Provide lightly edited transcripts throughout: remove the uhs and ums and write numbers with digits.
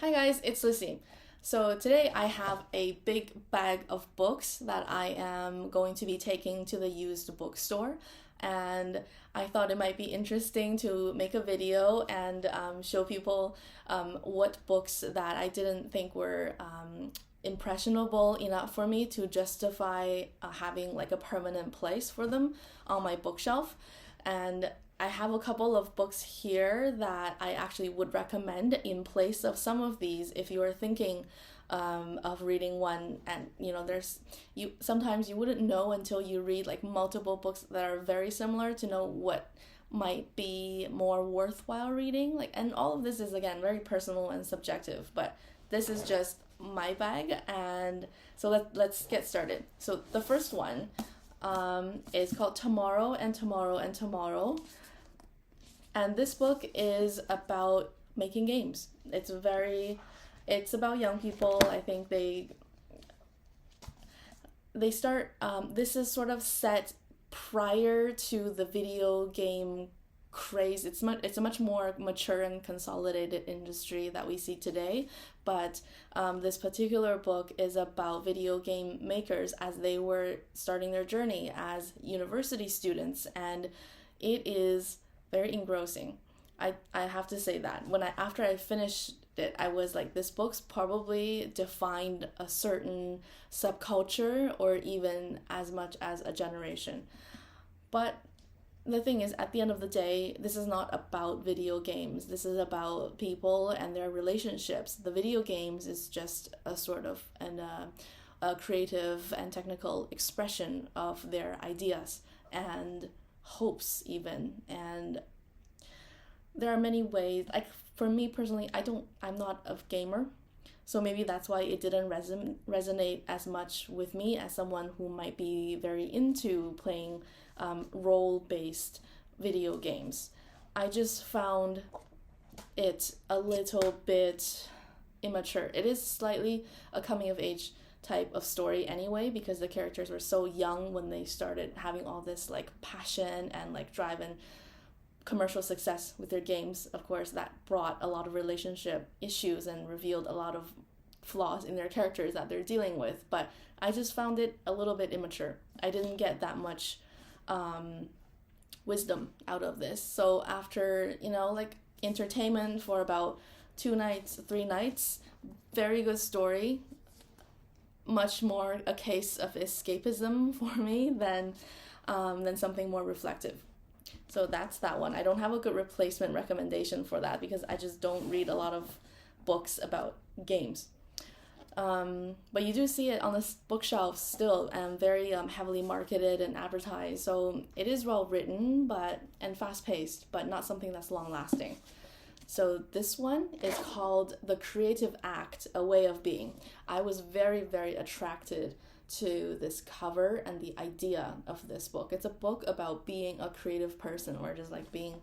Hi guys, it's Lucy. So today I have a big bag of books that I am going to be taking to the used bookstore, and I thought it might be interesting to make a video and show people what books that I didn't think were impressionable enough for me to justify having like a permanent place for them on my bookshelf. And I have a couple of books here that I actually would recommend in place of some of these if you are thinking of reading one. And there's you sometimes you wouldn't know until you read like multiple books that are very similar to know what might be more worthwhile reading. Like, and all of this is again very personal and subjective, but this is just my bag. And so let's get started. So the first one is called Tomorrow and Tomorrow and Tomorrow. And this book is about making games. It's about young people. I think they start. This is sort of set prior to the video game craze. It's a much more mature and consolidated industry that we see today. But this particular book is about video game makers as they were starting their journey as university students, and it is very engrossing. I have to say that after I finished it, I was like, this book's probably defined a certain subculture or even as much as a generation. But the thing is, at the end of the day, this is not about video games. This is about people and their relationships. The video games is just a sort of a creative and technical expression of their ideas and hopes even. And there are many ways, like for me personally, I'm not a gamer, so maybe that's why it didn't resonate as much with me as someone who might be very into playing role-based video games. I just found it a little bit immature. It is slightly a coming of age type of story anyway, because the characters were so young when they started having all this like passion and like drive and commercial success with their games. Of course, that brought a lot of relationship issues and revealed a lot of flaws in their characters that they're dealing with. But I just found it a little bit immature. I didn't get that much wisdom out of this. So after like entertainment for about 2 nights, 3 nights, very good story, much more a case of escapism for me than something more reflective. So that's that one. I don't have a good replacement recommendation for that because I just don't read a lot of books about games. But you do see it on the bookshelves still, and very heavily marketed and advertised. So it is well written, and fast paced, but not something that's long lasting. So this one is called The Creative Act, A Way of Being. I was very, very attracted to this cover and the idea of this book. It's a book about being a creative person, or just like being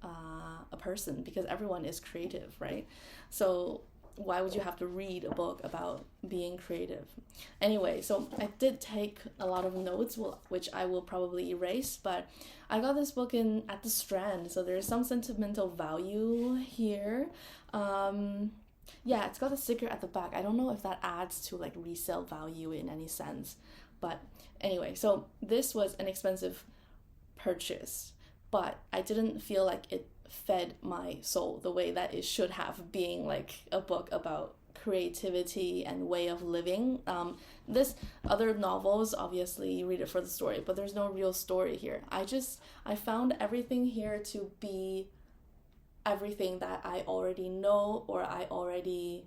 a person, because everyone is creative, right? So why would you have to read a book about being creative? Anyway, so I did take a lot of notes, which I will probably erase, but I got this book at the Strand, so there's some sentimental value here. Yeah, it's got a sticker at the back. I don't know if that adds to like resale value in any sense, but anyway, so this was an expensive purchase, but I didn't feel like it fed my soul the way that it should have, being like a book about creativity and way of living. This other novels, obviously you read it for the story, but there's no real story here. I found everything here to be everything that I already know or I already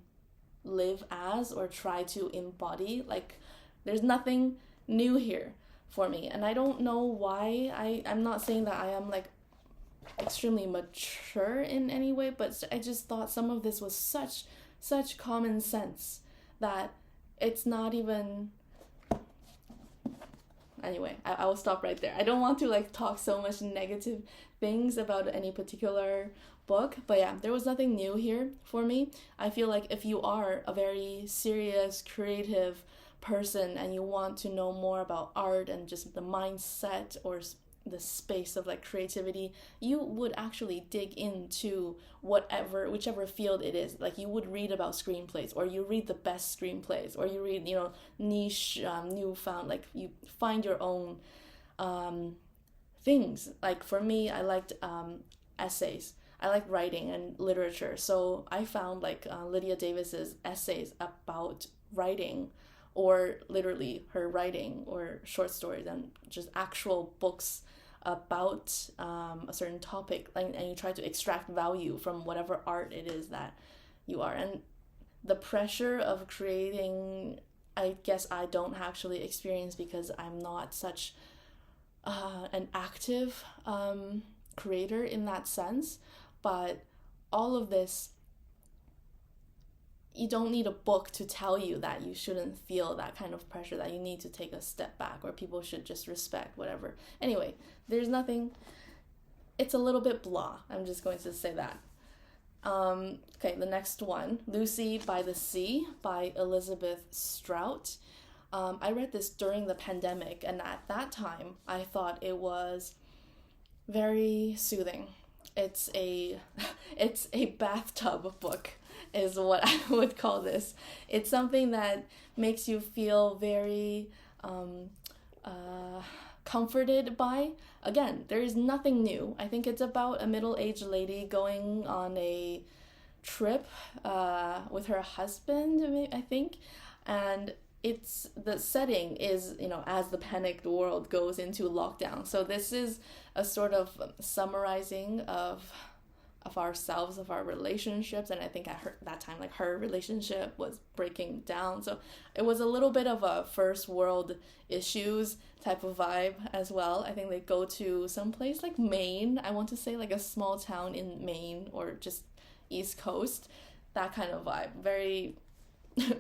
live as or try to embody. Like, there's nothing new here for me, and I don't know why. I'm not saying that I am like extremely mature in any way, but I just thought some of this was such common sense that it's not even. Anyway, I will stop right there. I don't want to like talk so much negative things about any particular book, but yeah, there was nothing new here for me. I feel like if you are a very serious, creative person and you want to know more about art and just the mindset or the space of like creativity, you would actually dig into whichever field it is. Like you would read about screenplays, or you read the best screenplays, or you read, niche, newfound, like you find your own things. Like for me, I liked essays. I like writing and literature, so I found like Lydia Davis's essays about writing, or literally her writing, or short stories and just actual books about a certain topic, like, and you try to extract value from whatever art it is that you are. And the pressure of creating, I guess I don't actually experience, because I'm not such an active creator in that sense. But all of this, you don't need a book to tell you that you shouldn't feel that kind of pressure, that you need to take a step back, or people should just respect whatever. Anyway, there's nothing, it's a little bit blah. I'm just going to say that. Okay, the next one, Lucy by the Sea by Elizabeth Strout. I read this during the pandemic, and at that time, I thought it was very soothing. It's a bathtub book, is what I would call this. It's something that makes you feel very comforted by. Again, there is nothing new. I think it's about a middle-aged lady going on a trip with her husband, I think, and the setting is, as the panicked world goes into lockdown. So this is a sort of summarizing of ourselves, of our relationships, and I think at that time, like, her relationship was breaking down. So it was a little bit of a first world issues type of vibe as well. I think they go to some place like Maine. I want to say like a small town in Maine, or just East Coast, that kind of vibe. Very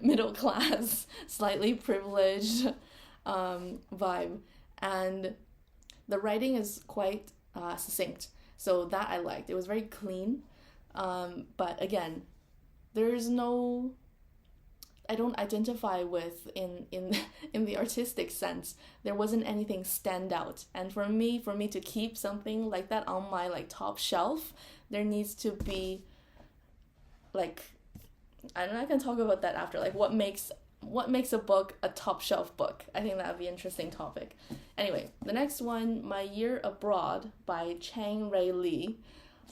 middle class, slightly privileged vibe, and the writing is quite succinct, so that I liked. It was very clean, but again, there's no, I don't identify with in the artistic sense. There wasn't anything stand out, and for me to keep something like that on my like top shelf, there needs to be like, I don't know, I can talk about that after, like what makes a book a top shelf book. I think that would be an interesting topic. Anyway, the next one, My Year Abroad by Chang Ray Lee.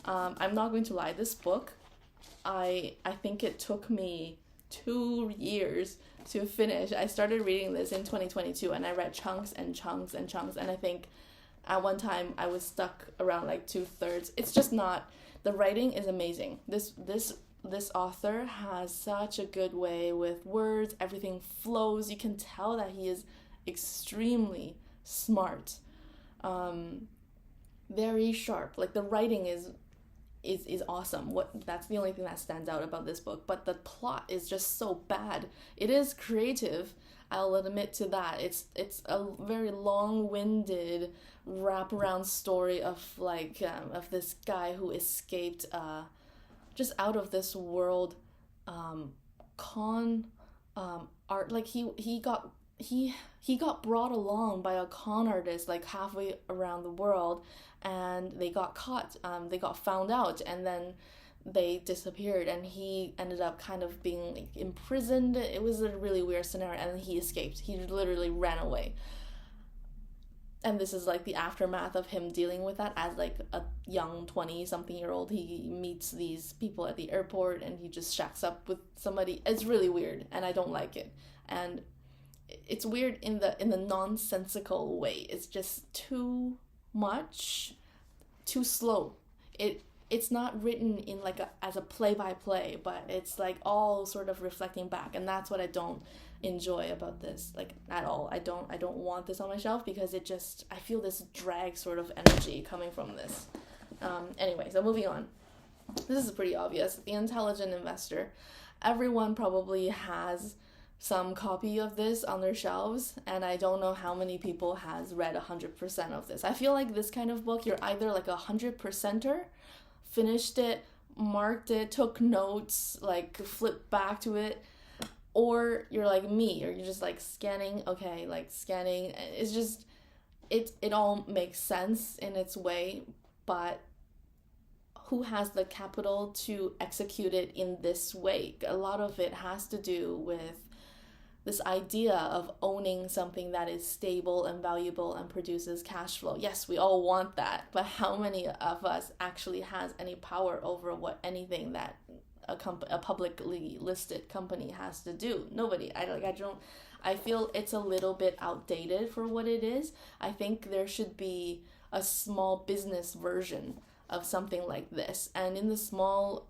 I'm not going to lie, this book, I think it took me 2 years to finish. I started reading this in 2022, and I read chunks and chunks and chunks, and I think at one time I was stuck around like 2/3. It's just not, the writing is amazing. This author has such a good way with words. Everything flows. You can tell that he is extremely smart, very sharp. Like the writing is awesome. That's the only thing that stands out about this book. But the plot is just so bad. It is creative, I'll admit to that. It's a very long-winded wraparound story of like of this guy who escaped just out of this world con art. Like he got brought along by a con artist like halfway around the world, and they got caught. They got found out, and then they disappeared, and he ended up kind of being like imprisoned. It was a really weird scenario, and he escaped. He literally ran away. And this is like the aftermath of him dealing with that as like a young 20-something-year-old. He meets these people at the airport, and he just shacks up with somebody. It's really weird, and I don't like it. And it's weird in the nonsensical way. It's just too much, too slow. It's not written in like as a play-by-play, but it's like all sort of reflecting back, and that's what I don't enjoy about this, like, at all. I don't want this on my shelf, because I feel this drag sort of energy coming from this. Anyway, so moving on. This is pretty obvious. The Intelligent Investor. Everyone probably has some copy of this on their shelves, and I don't know how many people has read 100% of this. I feel like this kind of book, you're either like 100%er, finished it, marked it, took notes, like flipped back to it, or you're like me, or you're just like scanning. It's just, it all makes sense in its way, but who has the capital to execute it in this way? A lot of it has to do with this idea of owning something that is stable and valuable and produces cash flow. Yes, we all want that, but how many of us actually has any power over what anything that a publicly listed company has to do? Nobody. I feel it's a little bit outdated for what it is. I think there should be a small business version of something like this. And in the small,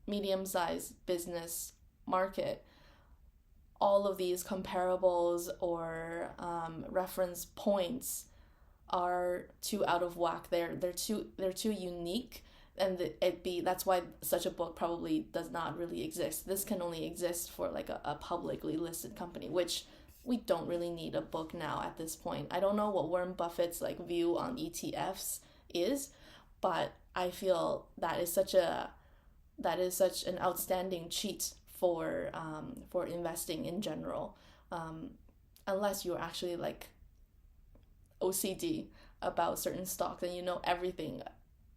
medium-sized business market, all of these comparables or reference points are too out of whack. They're too unique, and that's why such a book probably does not really exist. This can only exist for like a publicly listed company, which we don't really need a book now at this point. I don't know what Warren Buffett's like view on ETFs is, but I feel that is such an outstanding cheat for investing in general, unless you're actually like OCD about certain stocks and you know everything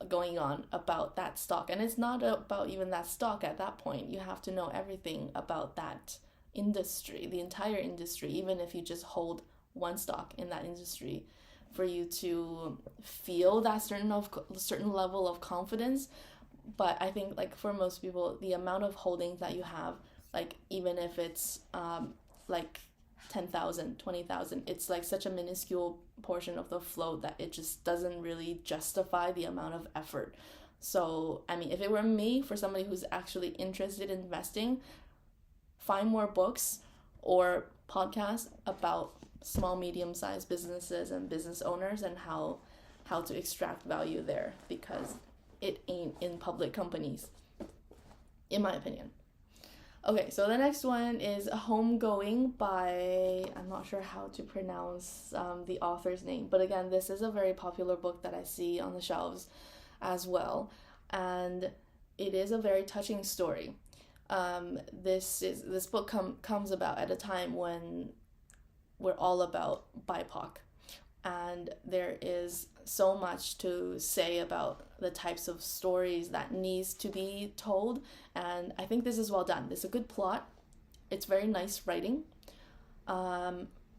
going on about that stock. And it's not about even that stock at that point. You have to know everything about that industry, the entire industry, even if you just hold one stock in that industry, for you to feel that certain level of confidence. But I think like for most people, the amount of holdings that you have, like even if it's like 10,000, 20,000, it's like such a minuscule portion of the float that it just doesn't really justify the amount of effort. So, I mean, if it were me, for somebody who's actually interested in investing, find more books or podcasts about small, medium-sized businesses and business owners and how to extract value there, because it ain't in public companies, in my opinion. Okay, so the next one is Homegoing by, I'm not sure how to pronounce the author's name, but again, this is a very popular book that I see on the shelves as well, and it is a very touching story. This book comes about at a time when we're all about BIPOC, and there is so much to say about the types of stories that needs to be told, and I think this is well done. It's a good plot. It's very nice writing.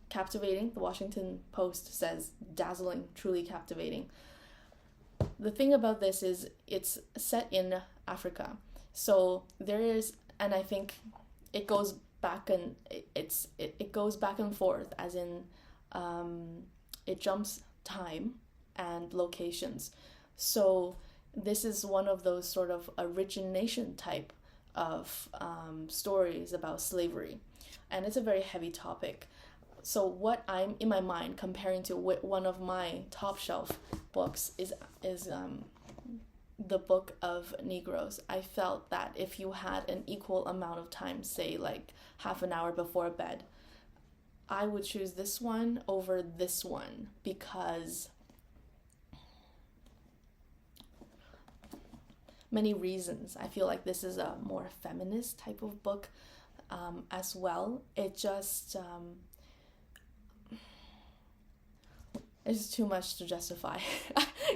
Captivating. The Washington Post says dazzling, truly captivating. The thing about this is it's set in Africa. So there is, and I think it goes back and it goes back and forth, as in it jumps time and locations. So this is one of those sort of origination type of stories about slavery, and it's a very heavy topic. So what I'm in my mind comparing to one of my top shelf books is the Book of Negroes. I felt that if you had an equal amount of time, say like half an hour before bed, I would choose this one over this one, because many reasons. I feel like this is a more feminist type of book as well. It just it's too much to justify.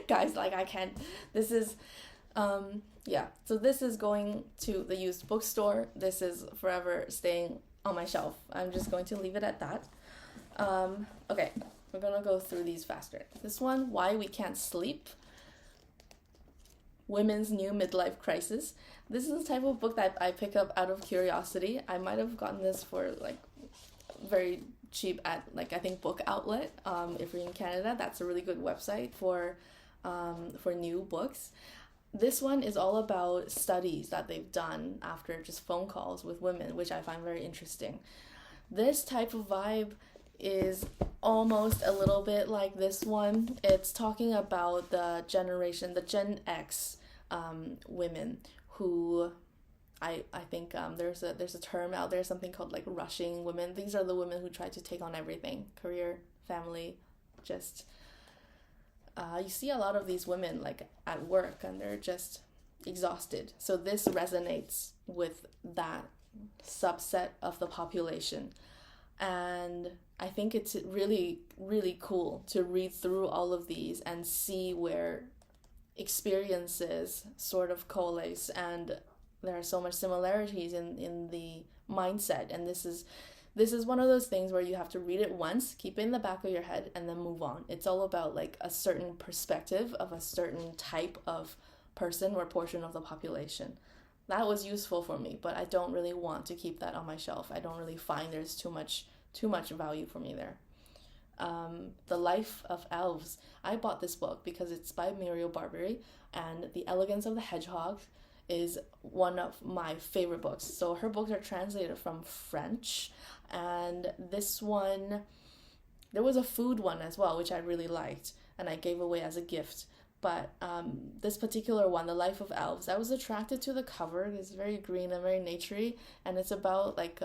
Guys, like I can't. This is yeah. So this is going to the used bookstore. This is forever staying on my shelf. I'm just going to leave it at that. Okay, we're gonna go through these faster. This one, Why We Can't Sleep, Women's New Midlife Crisis. This is the type of book that I pick up out of curiosity. I might have gotten this for like very cheap at like I think Book Outlet. If you're in Canada, that's a really good website for new books. This one is all about studies that they've done after just phone calls with women, which I find very interesting. This type of vibe is almost a little bit like this one. It's talking about the generation, the Gen X women who I think there's a term out there, something called like rushing women. These are the women who try to take on everything, career, family, just you see a lot of these women like at work and they're just exhausted. So this resonates with that subset of the population. And I think it's really, really cool to read through all of these and see where experiences sort of coalesce, and there are so much similarities in the mindset. And this is one of those things where you have to read it once, keep it in the back of your head, and then move on. It's all about like a certain perspective of a certain type of person or portion of the population. That was useful for me, but I don't really want to keep that on my shelf. I don't really find there's too much value for me there. The Life of Elves. I bought this book because it's by Muriel Barbery, and The Elegance of the Hedgehog is one of my favorite books. So her books are translated from French, and this one, there was a food one as well, which I really liked, and I gave away as a gift. But this particular one, The Life of Elves, I was attracted to the cover. It's very green and very naturey, and it's about like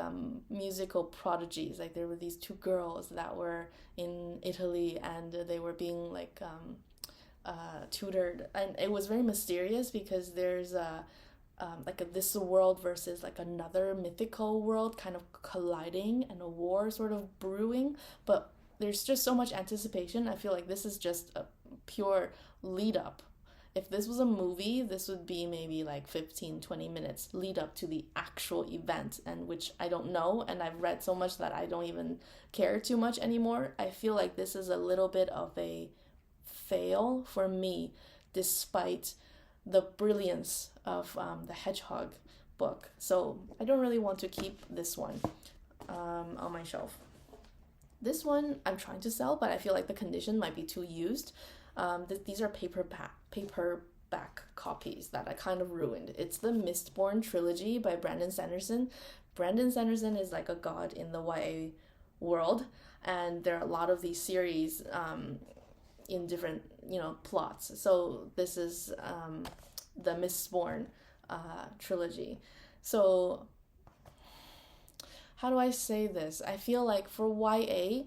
musical prodigies. Like there were these two girls that were in Italy, and they were being like tutored, and it was very mysterious because there's this world versus like another mythical world kind of colliding, and a war sort of brewing. But there's just so much anticipation. I feel like this is just a pure lead up. If this was a movie, this would be maybe like 15-20 minutes lead up to the actual event, and which I don't know, and I've read so much that I don't even care too much anymore. I feel like this is a little bit of a fail for me, despite the brilliance of the Hedgehog book. So I don't really want to keep this one on my shelf. This one I'm trying to sell, but I feel like the condition might be too used. These are paperback copies that I kind of ruined. It's the Mistborn trilogy by Brandon Sanderson. Brandon Sanderson is like a god in the YA world, and there are a lot of these series in different plots. So this is the Mistborn trilogy. So how do I say this? I feel like for YA,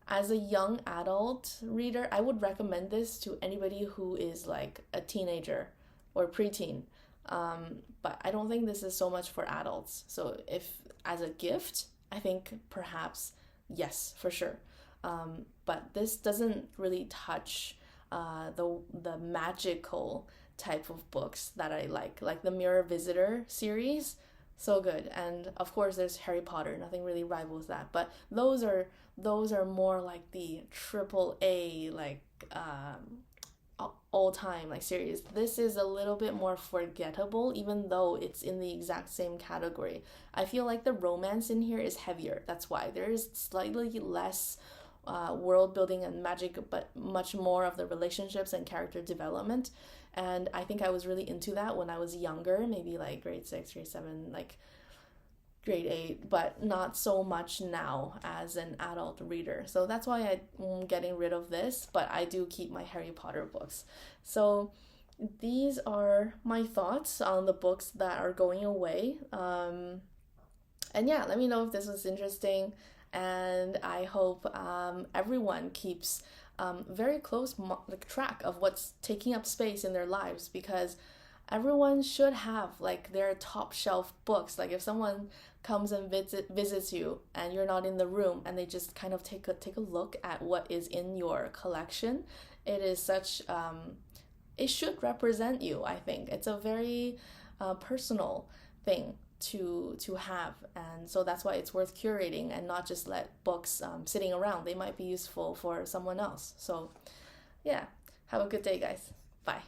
as a young adult reader, I would recommend this to anybody who is like a teenager or preteen. But I don't think this is so much for adults. So if as a gift, I think perhaps yes, for sure. But this doesn't really touch the magical type of books that I like the Mirror Visitor series. So good. And of course there's Harry Potter, nothing really rivals that, but those are more like the triple A, like all time like series. This is a little bit more forgettable, even though it's in the exact same category. I feel like the romance in here is heavier. That's why there is slightly less world building and magic, but much more of the relationships and character development. And I think I was really into that when I was younger, maybe like grade 6, grade 7, like grade 8, but not so much now as an adult reader. So that's why I'm getting rid of this, but I do keep my Harry Potter books. So these are my thoughts on the books that are going away. And yeah, let me know if this was interesting. And I hope everyone keeps very close track of what's taking up space in their lives, because everyone should have like their top shelf books. Like if someone comes and visits you and you're not in the room, and they just kind of take a look at what is in your collection, it is such it should represent you. I think it's a very personal thing to have, and so that's why it's worth curating and not just let books sitting around. They might be useful for someone else. So yeah, have a good day, guys. Bye.